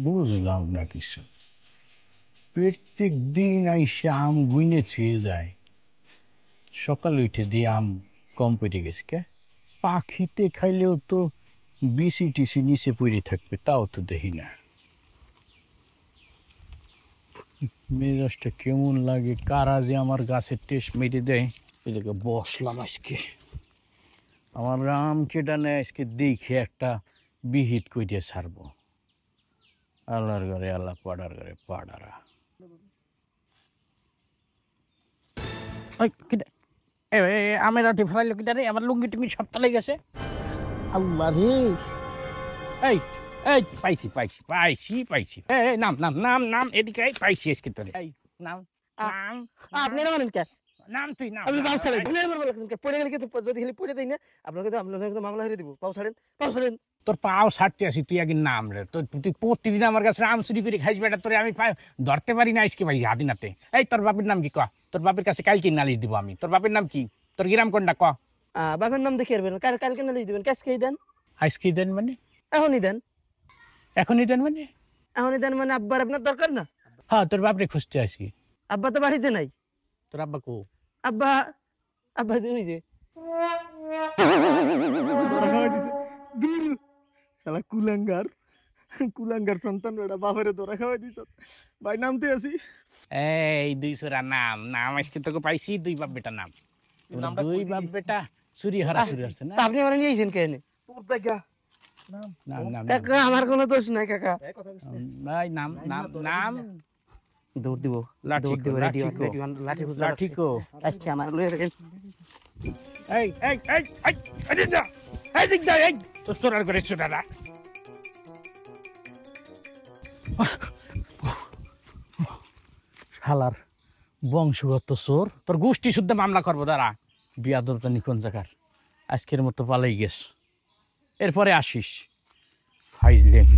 বুঝলাম না কিছু। প্রত্যেক দিন আইসে আম গুইনে ছুঁয়ে যায়, সকালে উঠে দিয়ে আম কম পড়ে গেছে কে? পাখিতে খাইলেও তো বিসি টিসি নিচে পড়ে থাকবে, তাও তো দেখি না। মেজাজটা কেমন লাগে, কারা যে আমার গাছের টেস্ট মেরে দেয়। এই জায়গায় বসলাম আজকে, আমার আম কেটা নেয় আজকে দেখে একটা বিহিত কইতে ছাড়বো। আল্লাহর ঘরে আল্লাহ, পাড়ার ঘরে পাড়ারা। আমের আটি ফেলাইলো কিনা রে, আমার লুঙ্গি টুঙ্গি সব তলে গেছে। আল্লাহ রে, এই এই পাইছি পাইছি পাইছি পাইছি। এই নাম নাম নাম নাম এদিকে পাইছি আজকে তোরে। এই নাম নাম আপনি না মানেন কে? নাম তুই নাম। আপনি পাও ছাড়েন। আপনি আমার বলেছেন কে? পড়ে গেলে কিন্তু যদি খালি পড়ে দেই না আপনাকে তো মামলা হয়ে দিব। পাও ছাড়েন, পাও ছাড়েন। তোর পাও ছাড়তে আসি, তুই আগে নাম রে। তুই প্রতিদিন আমার কাছে আম চুরি করে খাইস বেটা, তোরে আমি ধরতে পারি না আজকে ভাই হাদিনাতে। এই তোর বাপের নাম কি ক? তোর বাপের কাছে কালকে নালিশ দিব আমি। তোর বাপের নাম কি? তোর গ্রাম কোনটা ক? বাপের নাম দেখে আসবেন, কালকে নালিশ দিবেন। কাজকেই দেন, আজকে দেন মানে? এখনই দেন। এখনই দেন মানে? এখনই দেন মানে আব্বার আপনার দরকার না? হ্যাঁ, তোর বাপরে খুঁজতে আসি। আব্বা তো বাড়িতে নাই। তোর আব্বা কো? আব্বা আব্বা ওই যে দূর শালা কুলাঙ্গার, কুলাঙ্গার সন্তান বেটা বাপেরে ধরা খাওয়াই দিছ। ভাই নামতে আসি। এই দুই সোরা নাম নাম আজকে তোকে পাইছি, দুই বাপ বেটা নাম। দুই বাপ বেটা চুরি হারা চুরি হচ্ছে না। আপনি আমার নিয়ে আইছেন কেন? তোর দেখা নাম নাম কাকা আমার কোনো দোষ নাই কাকা। ভাই নাম নাম নাম দৌড় দিব, লাঠি দৌড় দিব। কো, রেডি লাঠি কো, লাঠি খুঁজে লাঠি কো। আজকে আমার লয়ে রাখেন। এই এই এই এই এদিক যা, এদিক যা, এই তো চোরার করে চোরারা। শালার বংশগত চোর, তোর গোষ্ঠী শুদ্ধ মামলা করবো দাঁড়া। বিয়াদবটা নিখোঁজ জায়গার, আজকের মতো পালাই গেছ, এরপরে আসিস ফাইজলেন।